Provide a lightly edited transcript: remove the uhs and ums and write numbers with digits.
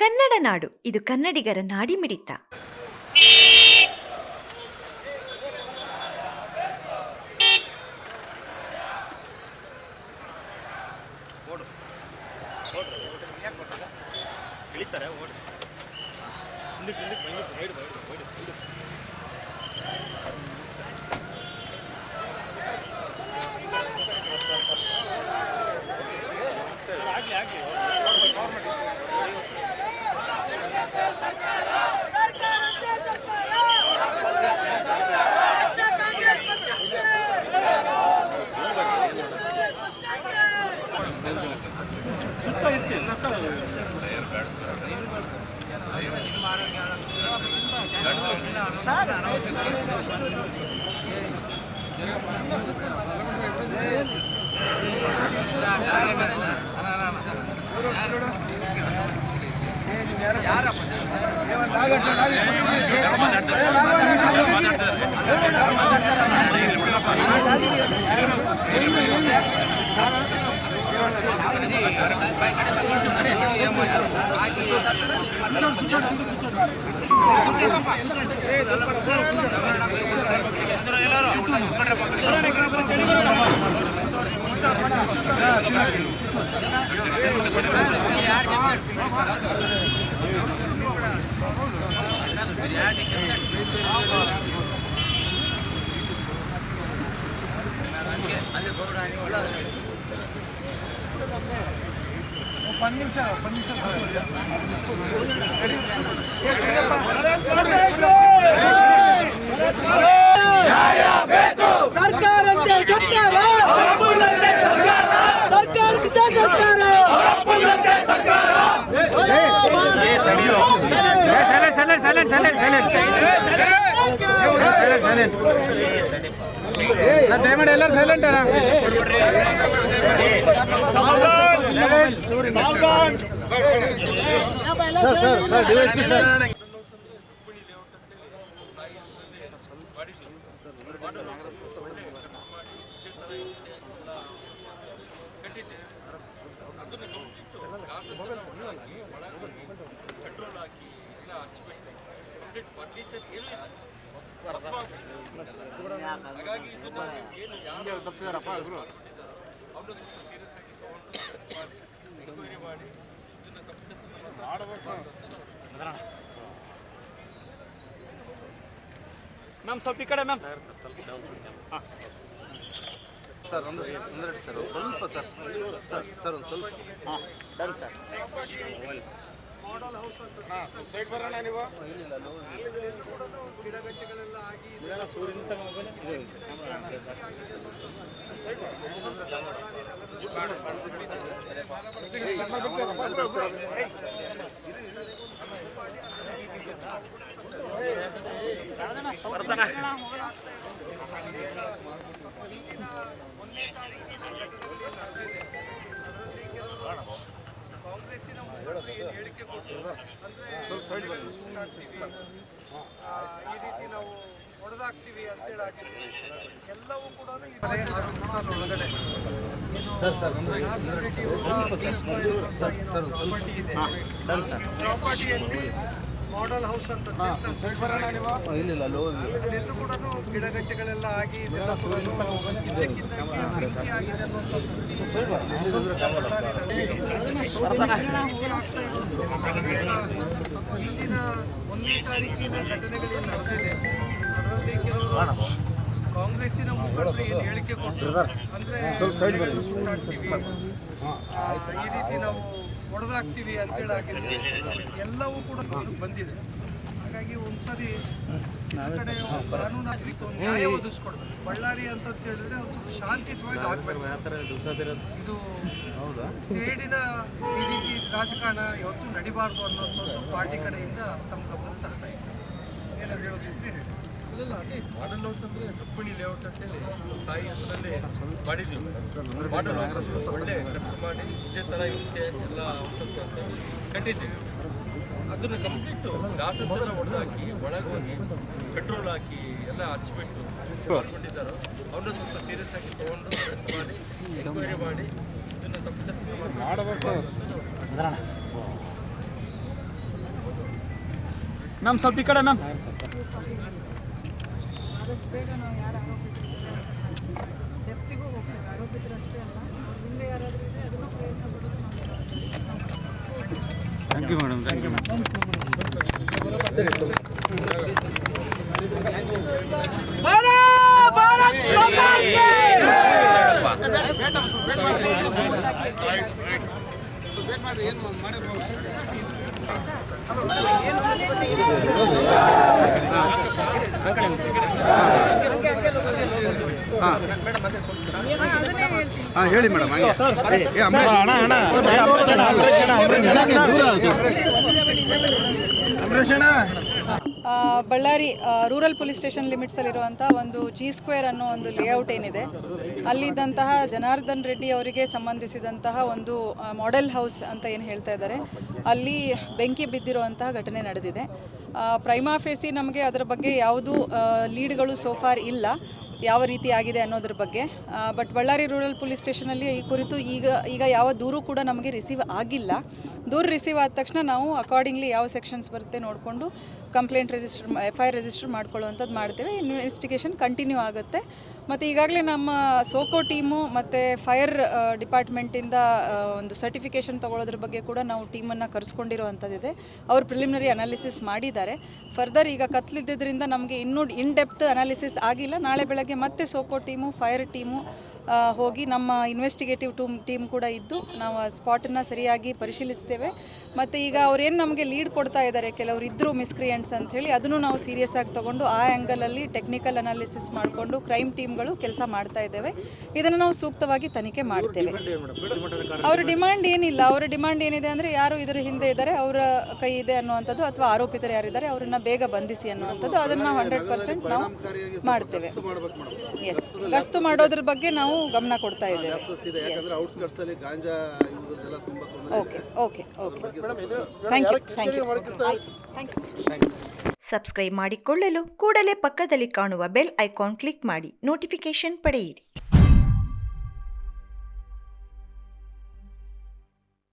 ಕನ್ನಡ ನಾಡು, ಇದು ಕನ್ನಡಿಗರ ನಾಡಿಮಿಡಿತ. ದಯಮಾಡಿ ಎಲ್ಲರೂ ಸೈಲೆಂಟ್ ಅಣ್ಣ. ಪೆಟ್ರೋಲ್ ಹಾಕಿ ಎಲ್ಲ ಹಚ್ಚಿಬಿಟ್ಟು ಕಂಪ್ಲೀಟ್ ಫರ್ನಿಚರ್ ಏನೂ ಇಲ್ಲ, ಹಾಗಾಗಿ ಇದನ್ನು ಏನು ಯಾರು ಅವನು ಸ್ವಲ್ಪ ಸೀರಿಯಸ್ ಆಗಿ ತಗೊಂಡು ಮಾಡಿ ಎನ್ಕ್ವೈರಿ ಮಾಡಿ ಇದನ್ನು ಮ್ಯಾಮ್ ಸ್ವಲ್ಪ ಈ ಕಡೆ ಮ್ಯಾಮ್. ಸರ್ ಒಂದು ಸರ್ ಸ್ವಲ್ಪ ಸರ್ ಸರ್ ಒಂದು ಸ್ವಲ್ಪ ಹಾಂ ಡನ್ ಸರ್. ಮಾಡಲ್ ಹೌಸ್ ಅಂತ ಸೈಡ್ ಬರೋಣ ನೀವು. ಗಿಡಗಂಟೆಗಳೆಲ್ಲ ಆಗಿ ಕಾಂಗ್ರೆಸ್ಸಿನ ಮುಖಂಡರು ಏನು ಹೇಳಿಕೆ ಕೊಟ್ಟರು ಅಂದರೆ ಈ ರೀತಿ ನಾವು ಹೊಡೆದಾಕ್ತೀವಿ ಅಂತೇಳಿ ಆಗಿದೆ. ಎಲ್ಲವೂ ಕೂಡ ಒಳಗಡೆ ಪ್ರಾಪರ್ಟಿಯಲ್ಲಿ ಮಾಡಲ್ ಹೌಸ್ ಅಂತ ಎಲ್ಲರೂ ಕೂಡ ಗಿಡಗಂಟೆಗಳೆಲ್ಲ ಆಗಿ ಇದೆಲ್ಲ ಕೂಡ ಇದ್ದಕ್ಕಿದ್ದಂಗೆ ಬೆಂಕಿ ಆಗಿದೆ ಅನ್ನುವಂಥ ಸುದ್ದಿ ಇಂದಿನ 1ನೇ ತಾರೀಕಿನ ಘಟನೆಗಳೇನು ನಡೆದಿದೆ ಅದರಲ್ಲಿ ಕೆಲವರು ಕಾಂಗ್ರೆಸ್ಸಿನ ಮುಖಂಡರು ಏನು ಹೇಳಿಕೆ ಕೊಟ್ಟರು ಅಂದರೆ ಈ ರೀತಿ ನಾವು ಹೊಡೆದಾಕ್ತೀವಿ ಅಂತೇಳಿ ಆಗಿದೆ. ಎಲ್ಲವೂ ಕೂಡ ಬಂದಿದೆ. ಹಾಗಾಗಿ ಒಂದ್ಸರಿ ಕಡೆ ಕಾನೂನಾಗಿ ನ್ಯಾಯ ಒದಗಿಸ್ಕೊಡ್ಬೇಕು. ಬಳ್ಳಾರಿ ಅಂತ ಹೇಳಿದ್ರೆ ಒಂದು ಸ್ವಲ್ಪ ಶಾಂತಿಯುತವಾಗಿ ಆಗಬೇಕು. ಇದು ಸೇಡಿನ ಈ ರೀತಿ ರಾಜಕಾರಣ ಯಾವತ್ತೂ ನಡಿಬಾರ್ದು ಅನ್ನೋಂಥದ್ದು ಪಾರ್ಟಿ ಕಡೆಯಿಂದ ತಮ್ಮ ಗಮನ ತರ್ತಾ ಇದೆ. ಏನಾದ್ರು ಹೇಳೋದು ಶ್ರೀನಿವಾಸ? ಅದೇ ಮಾಡಲ್ ಹೌಸ್ ಅಂದರೆ ರುಕ್ಮಿಣಿ ಲೇಔಟ್ ಅಂತೇಳಿ ತಾಯಿ ಹೆಸರಲ್ಲಿ ಮಾಡಿದ್ದೀವಿ. ಮಾಡಲ್ ಹೌಸ್ ಒಳ್ಳೆ ಖರ್ಚು ಮಾಡಿ ಇದೇ ಥರ ಇರುತ್ತೆ ಎಲ್ಲ ಹೌಸಸ್ ಅಂತ ಕಟ್ಟಿದ್ದೀವಿ. ಅದನ್ನು ಕಂಪ್ಲೀಟು ಗ್ಲಾಸಸ್ ಎಲ್ಲ ಹೊಡೆದಾಕಿ ಒಳಗೆ ಹೋಗಿ ಪೆಟ್ರೋಲ್ ಹಾಕಿ ಎಲ್ಲ ಹಚ್ಚಿಬಿಟ್ಟು ಮಾಡ್ಕೊಂಡಿದ್ದಾರೋ ಅವ್ರನ್ನ ಸ್ವಲ್ಪ ಸೀರಿಯಸ್ ಆಗಿ ತೊಗೊಂಡು ಅರೆಸ್ಟ್ ಮಾಡಿ ಎನ್ಕ್ವೈರಿ ಮಾಡಿ ಇದನ್ನು ತಪ್ಪಿತಸ್ಥರು ಮಾಡಬೇಕು. ಮ್ಯಾಮ್ ಸ್ವಲ್ಪ ಈ ಕಡೆ ಮ್ಯಾಮ್. ಆದಷ್ಟು ಬೇಗ ನಾವು ಯಾರು ಆರೋಪಿತರಿದ್ದಾರೆ ಡೆಪ್ತಿಗೂ ಹೋಗ್ತೇವೆ. ಆರೋಪಿತರಷ್ಟೇ ಅಲ್ಲ, ಅವ್ರ ಹಿಂದೆ ಯಾರಾದರೂ ಇದೆ ಅದನ್ನು ಪ್ರಯತ್ನ ಪಡೋದು ನಮ್ಮ thank you madam, thank you madam. ಹೇಳಿ madam. Ballari rural police station ಲಿಮಿಟ್ಸಲ್ಲಿರುವಂಥ ಒಂದು G² ಅನ್ನೋ ಒಂದು ಲೇಔಟ್ ಏನಿದೆ, ಅಲ್ಲಿದ್ದಂತಹ ಜನಾರ್ದನ್ ರೆಡ್ಡಿ ಅವರಿಗೆ ಸಂಬಂಧಿಸಿದಂತಹ ಒಂದು ಮಾಡೆಲ್ ಹೌಸ್ ಅಂತ ಏನು ಹೇಳ್ತಾ ಇದ್ದಾರೆ, ಅಲ್ಲಿ ಬೆಂಕಿ ಬಿದ್ದಿರುವಂತಹ ಘಟನೆ ನಡೆದಿದೆ. ಪ್ರೈಮಾ ಫೇಸಿ ನಮಗೆ ಅದರ ಬಗ್ಗೆ ಯಾವುದೂ ಲೀಡ್ಗಳು ಸೋಫಾರ್ ಇಲ್ಲ, ಯಾವ ರೀತಿ ಆಗಿದೆ ಅನ್ನೋದ್ರ ಬಗ್ಗೆ. ಬಟ್ ಬಳ್ಳಾರಿ ರೂರಲ್ ಪೊಲೀಸ್ ಸ್ಟೇಷನಲ್ಲಿ ಈ ಕುರಿತು ಈಗ ಯಾವ ದೂರು ಕೂಡ ನಮಗೆ ರಿಸೀವ್ ಆಗಿಲ್ಲ. ದೂರು ರಿಸೀವ್ ಆದ ತಕ್ಷಣ ನಾವು ಅಕಾರ್ಡಿಂಗ್ಲಿ ಯಾವ ಸೆಕ್ಷನ್ಸ್ ಬರುತ್ತೆ ನೋಡಿಕೊಂಡು ಕಂಪ್ಲೇಂಟ್ FIR ರಿಜಿಸ್ಟರ್ ಮಾಡ್ಕೊಳ್ಳುವಂಥದ್ದು ಮಾಡ್ತೇವೆ. ಇನ್ವೆಸ್ಟಿಗೇಷನ್ ಕಂಟಿನ್ಯೂ ಆಗುತ್ತೆ. ಮತ್ತು ಈಗಾಗಲೇ ನಮ್ಮ ಸೋಕೋ ಟೀಮು ಮತ್ತು ಫೈರ್ ಡಿಪಾರ್ಟ್ಮೆಂಟಿಂದ ಒಂದು ಸರ್ಟಿಫಿಕೇಷನ್ ತೊಗೊಳೋದ್ರ ಬಗ್ಗೆ ಕೂಡ ನಾವು ಟೀಮನ್ನು ಕರೆಸ್ಕೊಂಡಿರುವಂಥದ್ದಿದೆ. ಅವರು ಪ್ರಿಲಿಮಿನರಿ ಅನಾಲಿಸಿಸ್ ಮಾಡಿದ್ದಾರೆ. ಫರ್ದರ್ ಈಗ ಕತ್ಲಿದ್ದರಿಂದ ನಮಗೆ ಇನ್ನೂ ಇನ್ ಡೆಪ್ತ್ ಅನಾಲಿಸಿಸ್ ಆಗಿಲ್ಲ. ನಾಳೆ ಬೆಳಗ್ಗೆ ಮತ್ತೆ ಸೋಕೋ ಟೀಮು ಫೈರ್ ಟೀಮು ಹೋಗಿ ನಮ್ಮ ಇನ್ವೆಸ್ಟಿಗೇಟಿವ್ ಟೀಮ್ ಕೂಡ ಇದ್ದು ನಾವು ಆ ಸ್ಪಾಟನ್ನು ಸರಿಯಾಗಿ ಪರಿಶೀಲಿಸ್ತೇವೆ. ಮತ್ತು ಈಗ ಅವ್ರೇನು ನಮಗೆ ಲೀಡ್ ಕೊಡ್ತಾ ಇದ್ದಾರೆ, ಕೆಲವರು ಇದ್ದರು ಮಿಸ್ಕ್ರಿಯೆಂಟ್ಸ್ ಅಂಥೇಳಿ, ಅದನ್ನು ನಾವು ಸೀರಿಯಸ್ ಆಗಿ ತೊಗೊಂಡು ಆ ಆ್ಯಂಗಲಲ್ಲಿ ಟೆಕ್ನಿಕಲ್ ಅನಾಲಿಸಿಸ್ ಮಾಡಿಕೊಂಡು ಕ್ರೈಮ್ ಟೀಮ್ಗಳು ಕೆಲಸ ಮಾಡ್ತಾ ಇದ್ದೇವೆ. ಇದನ್ನು ನಾವು ಸೂಕ್ತವಾಗಿ ತನಿಖೆ ಮಾಡ್ತೇವೆ. ಅವರ ಡಿಮಾಂಡ್ ಏನಿಲ್ಲ. ಅವರ ಡಿಮಾಂಡ್ ಏನಿದೆ ಅಂದರೆ ಯಾರು ಇದರ ಹಿಂದೆ ಇದ್ದಾರೆ, ಅವರ ಕೈ ಇದೆ ಅನ್ನುವಂಥದ್ದು, ಅಥವಾ ಆರೋಪಿತರು ಯಾರಿದ್ದಾರೆ ಅವರನ್ನು ಬೇಗ ಬಂಧಿಸಿ ಅನ್ನುವಂಥದ್ದು. ಅದನ್ನು ನಾವು 100% ನಾವು ಮಾಡ್ತೇವೆ. ಎಸ್, ಗಸ್ತು ಮಾಡೋದ್ರ ಬಗ್ಗೆ ನಾವು ಗಮನ ಕೊಡ್ತಾ ಇದ್ದೇವೆ. Okay okay okay, thank you thank you thank you. Subscribe ಮಾಡಿಕೊಳ್ಳಲು ಕೂಡಲೇ ಪಕ್ಕದಲ್ಲಿ ಕಾಣುವ ಬೆಲ್ ಐಕಾನ್ ಕ್ಲಿಕ್ ಮಾಡಿ ನೋಟಿಫಿಕೇಶನ್ ಪಡೆಯಿರಿ.